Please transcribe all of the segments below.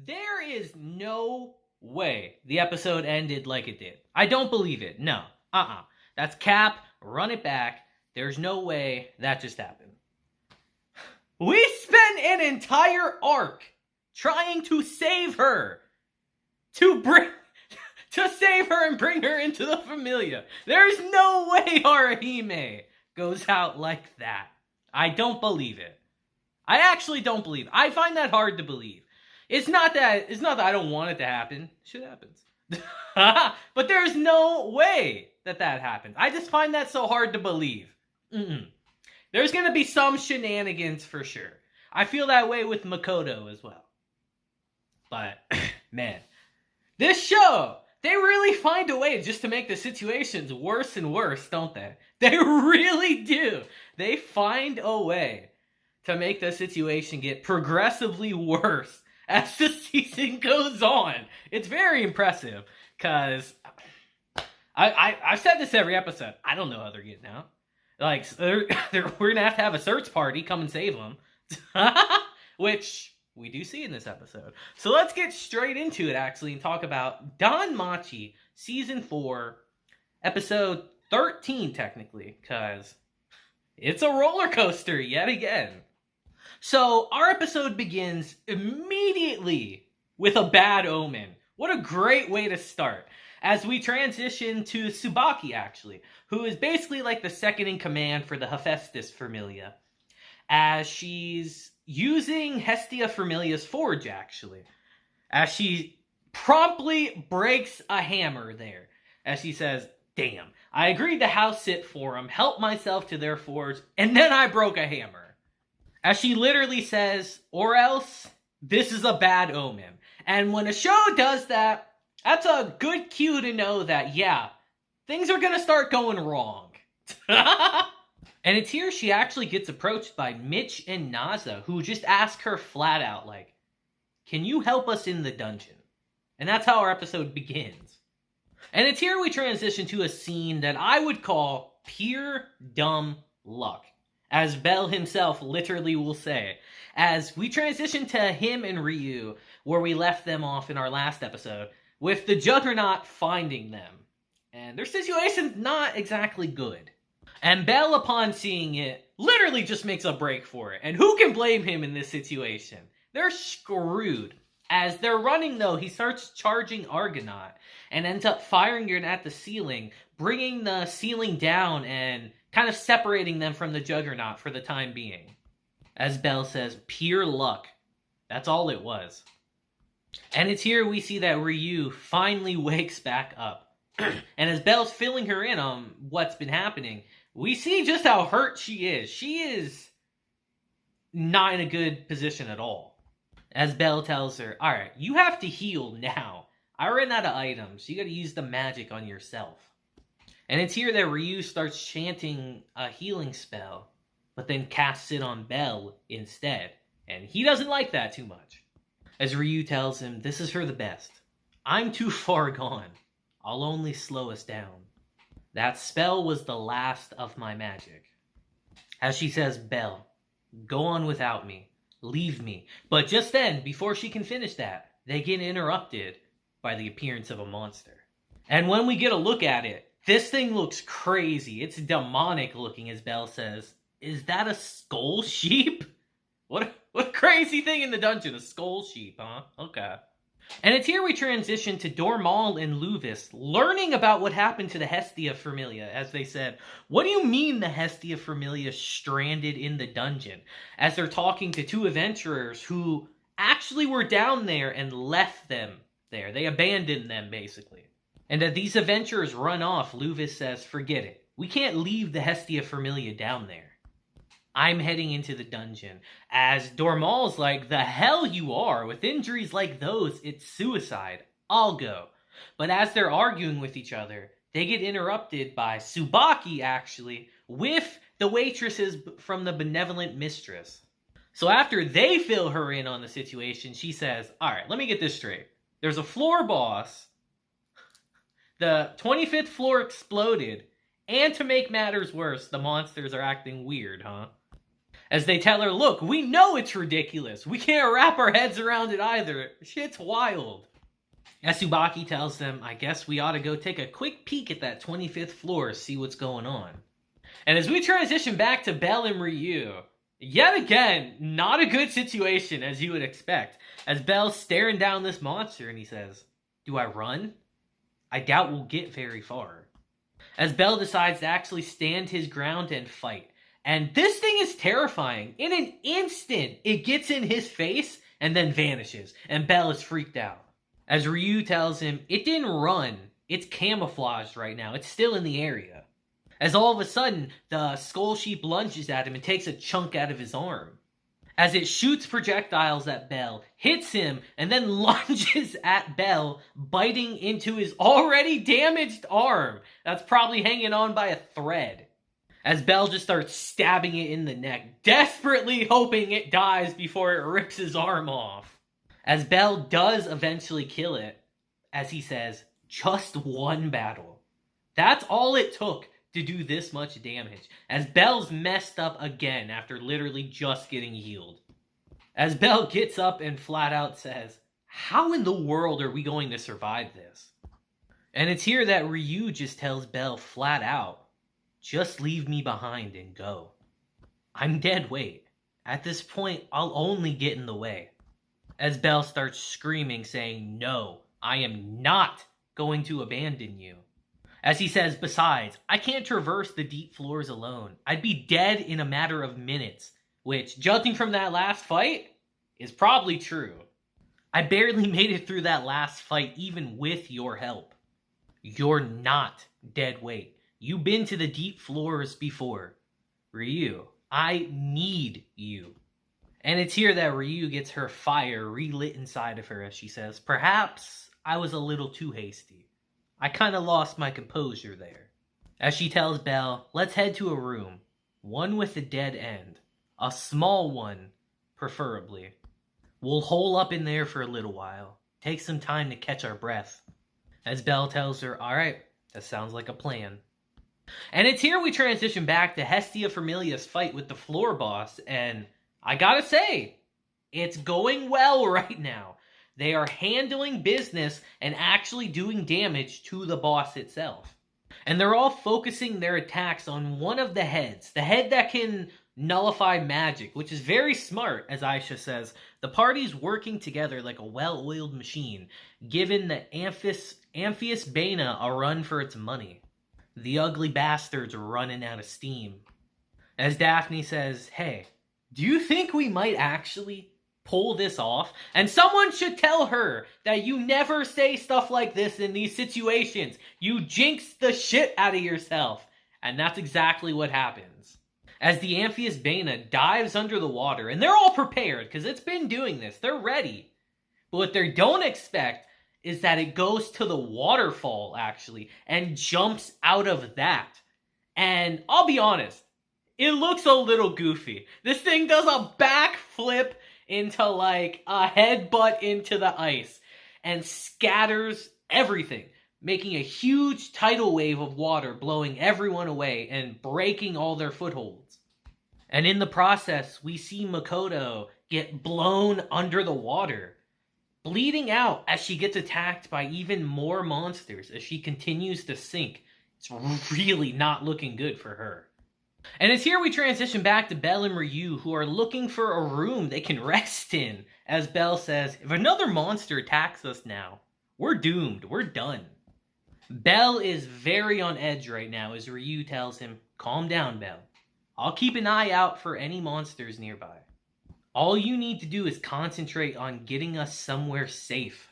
There is no way the episode ended like it did. I don't believe it. No. That's cap. Run it back. There's no way that just happened. We spent an entire arc trying to save her. To save her and bring her into the Familia. There's no way Harahime goes out like that. I don't believe it. I actually don't believe it. I find that hard to believe. It's not that I don't want it to happen. Shit happens. But there's no way that happens. I just find that so hard to believe. There's going to be some shenanigans for sure. I feel that way with Makoto as well. But, man, this show, they really find a way just to make the situations worse and worse, don't they? They really do. They find a way to make the situation get progressively worse as the season goes on. It's very impressive, because I've said this every episode. I don't know how they're getting out. Like, we're going to have a search party come and save them. Which we do see in this episode. So let's get straight into it, actually, and talk about Danmachi, Season 4, Episode 13, technically, because it's a roller coaster yet again. So our episode begins immediately with a bad omen. What a great way to start. As we transition to Tsubaki, actually, who is basically like the second in command for the Hestia Familia, as she's using Hestia Familia's forge, actually, as she promptly breaks a hammer there, as she says, "Damn, I agreed to house sit for them, help myself to their forge, and then I broke a hammer." As she literally says, or else, this is a bad omen. And when a show does that, that's a good cue to know that, yeah, things are going to start going wrong. And it's here she actually gets approached by Mitch and Naza, who just ask her flat out, like, "Can you help us in the dungeon?" And that's how our episode begins. And it's here we transition to a scene that I would call pure dumb luck, as Belle himself literally will say, as we transition to him and Ryu, where we left them off in our last episode, with the Juggernaut finding them. And their situation's not exactly good. And Belle, upon seeing it, literally just makes a break for it. And who can blame him in this situation? They're screwed. As they're running, though, he starts charging Argonaut and ends up firing it at the ceiling, bringing the ceiling down and kind of separating them from the Juggernaut for the time being. As Belle says, pure luck. That's all it was. And it's here we see that Ryu finally wakes back up. And as Belle's filling her in on what's been happening, we see just how hurt she is. She is not in a good position at all. As Belle tells her, "Alright, you have to heal now. I ran out of items. You gotta use the magic on yourself." And it's here that Ryu starts chanting a healing spell, but then casts it on Belle instead. And he doesn't like that too much. As Ryu tells him, "This is for the best. I'm too far gone. I'll only slow us down. That spell was the last of my magic." As she says, "Belle, go on without me. Leave me." But just then, before she can finish that, they get interrupted by the appearance of a monster. And when we get a look at it, this thing looks crazy. It's demonic looking, as Belle says. "Is that a skull sheep?" What a crazy thing in the dungeon, a skull sheep, huh? Okay. And it's here we transition to Dormal and Luvis learning about what happened to the Hestia Familia, as they said, "What do you mean the Hestia Familia stranded in the dungeon?" As they're talking to two adventurers who actually were down there and left them there. They abandoned them, basically. And as these adventurers run off, Luvis says, "Forget it. We can't leave the Hestia Familia down there. I'm heading into the dungeon." As Dormal's like, "The hell you are. With injuries like those, it's suicide. I'll go." But as they're arguing with each other, they get interrupted by Tsubaki, actually, with the waitresses from the Benevolent Mistress. So after they fill her in on the situation, she says, "Alright, let me get this straight. There's a floor boss. The 25th floor exploded. And to make matters worse, the monsters are acting weird, huh?" As they tell her, look, we know it's ridiculous. We can't wrap our heads around it either. Shit's wild. As Tsubaki tells them, I guess we ought to go take a quick peek at that 25th floor, see what's going on. And as we transition back to Belle and Ryu, yet again, not a good situation as you would expect. As Belle's staring down this monster and he says, do I run? I doubt we'll get very far. As Belle decides to actually stand his ground and fight. And this thing is terrifying. In an instant, it gets in his face and then vanishes. And Belle is freaked out. As Ryu tells him, it didn't run. It's camouflaged right now. It's still in the area. As all of a sudden, the skull sheep lunges at him and takes a chunk out of his arm. As it shoots projectiles at Belle, hits him, and then lunges at Belle, biting into his already damaged arm that's probably hanging on by a thread. As Belle just starts stabbing it in the neck, desperately hoping it dies before it rips his arm off. As Belle does eventually kill it, as he says, just one battle. That's all it took to do this much damage, as Belle's messed up again after literally just getting healed. As Belle gets up and flat out says, how in the world are we going to survive this? And it's here that Ryu just tells Belle flat out, just leave me behind and go. I'm dead weight. At this point, I'll only get in the way. As Belle starts screaming, saying, no, I am not going to abandon you. As he says, besides, I can't traverse the deep floors alone. I'd be dead in a matter of minutes, which, judging from that last fight, is probably true. I barely made it through that last fight even with your help. You're not dead weight. You've been to the deep floors before. Ryu, I need you. And it's here that Ryu gets her fire relit inside of her as she says, perhaps I was a little too hasty. I kind of lost my composure there. As she tells Belle, let's head to a room. One with a dead end. A small one, preferably. We'll hole up in there for a little while. Take some time to catch our breath. As Belle tells her, alright, that sounds like a plan. And it's here we transition back to Hestia Familia's fight with the floor boss, and I gotta say, it's going well right now. They are handling business and actually doing damage to the boss itself. And they're all focusing their attacks on one of the heads. The head that can nullify magic, which is very smart, as Aisha says. The party's working together like a well-oiled machine, giving the Amphius Bana a run for its money. The ugly bastards are running out of steam. As Daphne says, hey, do you think we might actually pull this off? And someone should tell her that you never say stuff like this in these situations. You jinx the shit out of yourself. And that's exactly what happens. As the Amphius Bana dives under the water, and they're all prepared, because it's been doing this, they're ready. But what they don't expect is that it goes to the waterfall, actually, and jumps out of that. And I'll be honest, it looks a little goofy. This thing does a backflip into like a headbutt into the ice and scatters everything, making a huge tidal wave of water blowing everyone away and breaking all their footholds. And in the process, we see Makoto get blown under the water, bleeding out as she gets attacked by even more monsters as she continues to sink. It's really not looking good for her. And it's here we transition back to Belle and Ryu, who are looking for a room they can rest in. As Belle says, if another monster attacks us now, we're doomed. We're done. Belle is very on edge right now as Ryu tells him, calm down, Belle. I'll keep an eye out for any monsters nearby. All you need to do is concentrate on getting us somewhere safe.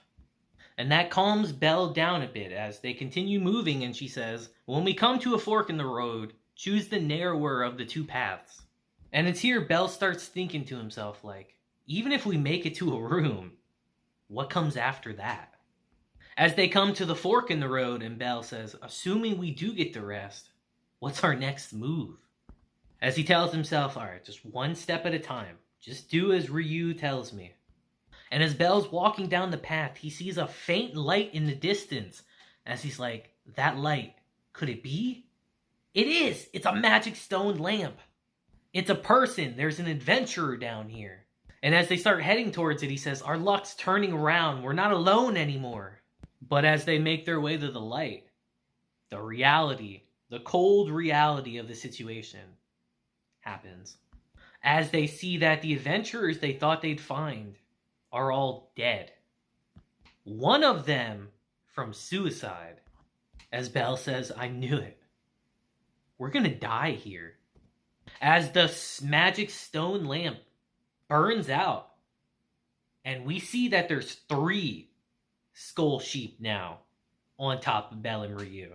And that calms Belle down a bit as they continue moving, and she says, when we come to a fork in the road, choose the narrower of the two paths. And it's here Belle starts thinking to himself, like, even if we make it to a room, what comes after that? As they come to the fork in the road, and Belle says, assuming we do get to rest, what's our next move? As he tells himself, alright, just one step at a time. Just do as Ryu tells me. And as Belle's walking down the path, he sees a faint light in the distance. As he's like, that light, could it be? It is! It's a magic stone lamp! It's a person. There's an adventurer down here. And as they start heading towards it, he says, our luck's turning around. We're not alone anymore. But as they make their way to the light, the reality, the cold reality of the situation happens. As they see that the adventurers they thought they'd find are all dead. One of them from suicide. As Belle says, I knew it. We're gonna die here. As the magic stone lamp burns out, and we see that there's 3 skull sheep now on top of Belle and Ryu.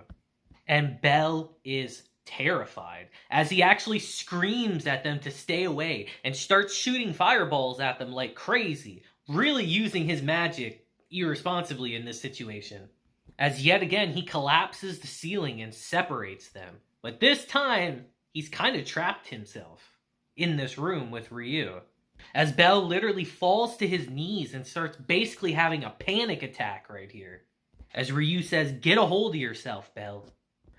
And Belle is terrified as he actually screams at them to stay away and starts shooting fireballs at them like crazy, really using his magic irresponsibly in this situation. As yet again, he collapses the ceiling and separates them. But this time, he's kind of trapped himself in this room with Ryu. As Belle literally falls to his knees and starts basically having a panic attack right here. As Ryu says, get a hold of yourself, Belle.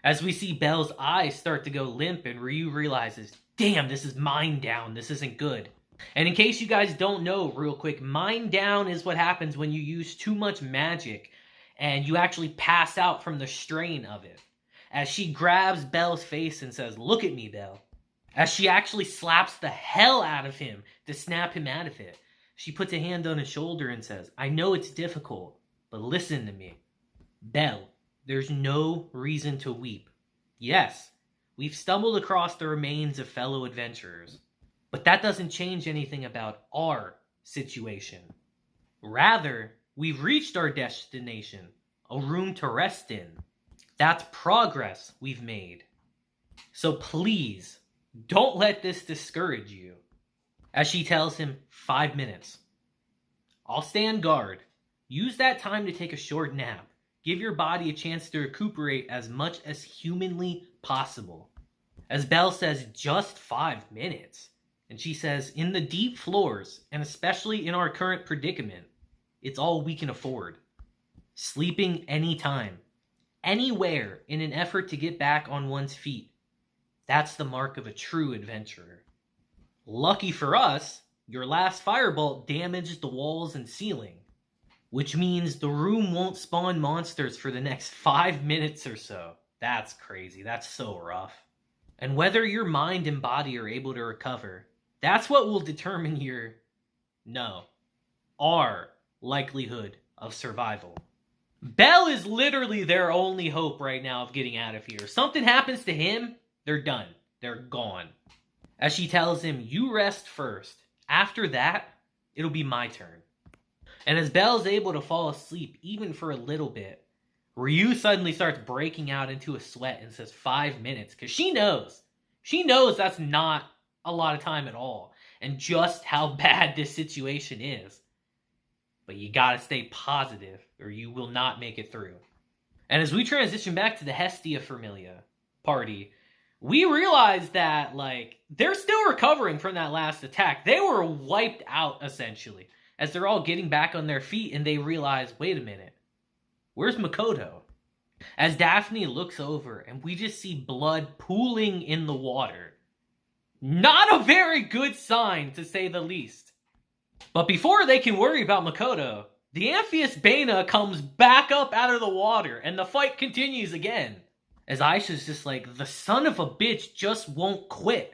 As we see Belle's eyes start to go limp and Ryu realizes, damn, this is mind down, this isn't good. And in case you guys don't know, real quick, mind down is what happens when you use too much magic and you actually pass out from the strain of it. As she grabs Belle's face and says, look at me, Belle. As she actually slaps the hell out of him to snap him out of it. She puts a hand on his shoulder and says, I know it's difficult, but listen to me. Belle, there's no reason to weep. Yes, we've stumbled across the remains of fellow adventurers, but that doesn't change anything about our situation. Rather, we've reached our destination, a room to rest in. That's progress we've made. So please, don't let this discourage you. As she tells him, 5 minutes. I'll stand guard. Use that time to take a short nap. Give your body a chance to recuperate as much as humanly possible. As Belle says, just 5 minutes. And she says, in the deep floors, and especially in our current predicament, it's all we can afford. Sleeping anytime, anywhere in an effort to get back on one's feet. That's the mark of a true adventurer. Lucky for us, your last firebolt damaged the walls and ceiling, which means the room won't spawn monsters for the next 5 minutes or so. That's crazy. That's so rough. And whether your mind and body are able to recover, that's what will determine our likelihood of survival. Belle is literally their only hope right now of getting out of here. If something happens to him, they're done. They're gone. As she tells him, you rest first. After that, it'll be my turn. And as Belle's able to fall asleep, even for a little bit, Ryu suddenly starts breaking out into a sweat and says 5 minutes. Because she knows. She knows that's not a lot of time at all. And just how bad this situation is. But you gotta stay positive or you will not make it through. And as we transition back to the Hestia Familia party, we realize that, they're still recovering from that last attack. They were wiped out, essentially. As they're all getting back on their feet and they realize, wait a minute. Where's Makoto? As Daphne looks over and we just see blood pooling in the water. Not a very good sign, to say the least. But before they can worry about Makoto, the Amphius Bena comes back up out of the water and the fight continues again. As Aisha's just like, the son of a bitch just won't quit.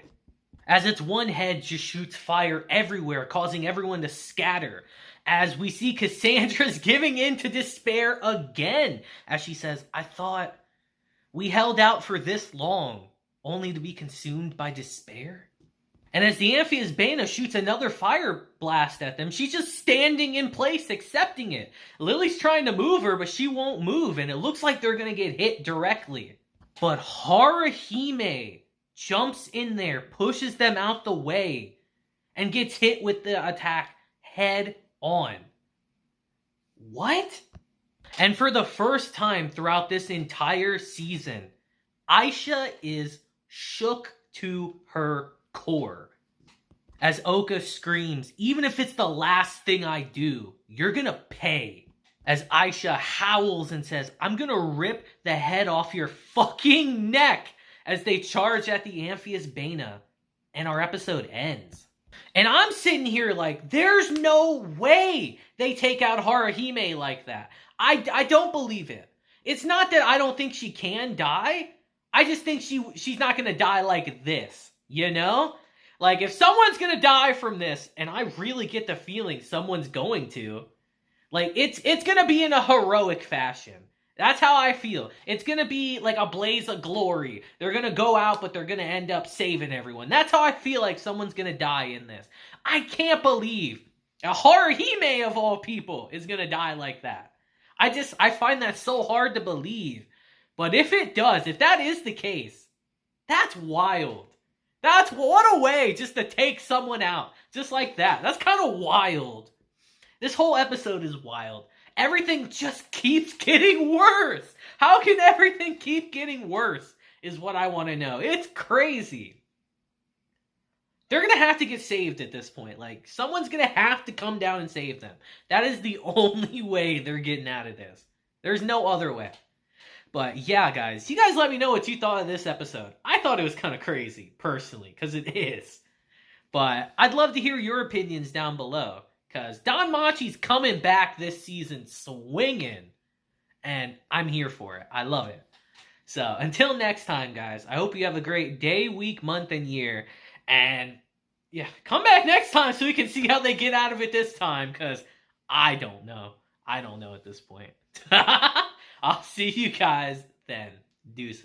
As its one head just shoots fire everywhere, causing everyone to scatter. As we see Cassandra's giving in to despair again. As she says, I thought we held out for this long, only to be consumed by despair. And as the Amphius Bena shoots another fire blast at them, she's just standing in place, accepting it. Lily's trying to move her, but she won't move, and it looks like they're going to get hit directly. But Haruhime jumps in there, pushes them out the way, and gets hit with the attack head on. What? And for the first time throughout this entire season, Aisha is shook to her core. As Oka screams, even if it's the last thing I do, you're gonna pay. As Aisha howls and says, I'm gonna rip the head off your fucking neck. As they charge at the Amphius Bena. and our episode ends. And I'm sitting here like, there's no way they take out Haruhime like that. I don't believe it. It's not that I don't think she can die. I just think she's not going to die like this, you know? Like, if someone's going to die from this, and I really get the feeling someone's going to, like, it's going to be in a heroic fashion. That's how I feel. It's going to be like a blaze of glory. They're going to go out, but they're going to end up saving everyone. That's how I feel like someone's going to die in this. I can't believe a Haruhime of all people is going to die like that. I find that so hard to believe. But if it does, if that is the case, that's wild. What a way just to take someone out. Just like that. That's kind of wild. This whole episode is wild. Everything just keeps getting worse. How can everything keep getting worse is what I want to know. It's crazy. They're going to have to get saved at this point. Like, someone's going to have to come down and save them. That is the only way they're getting out of this. There's no other way. But yeah, guys, you guys let me know what you thought of this episode. I thought it was kind of crazy, personally, because it is. But I'd love to hear your opinions down below. Because Danmachi's coming back this season swinging. And I'm here for it. I love it. So, until next time, guys, I hope you have a great day, week, month, and year. And, yeah, come back next time so we can see how they get out of it this time. Because I don't know. I don't know at this point. I'll see you guys then. Deuces.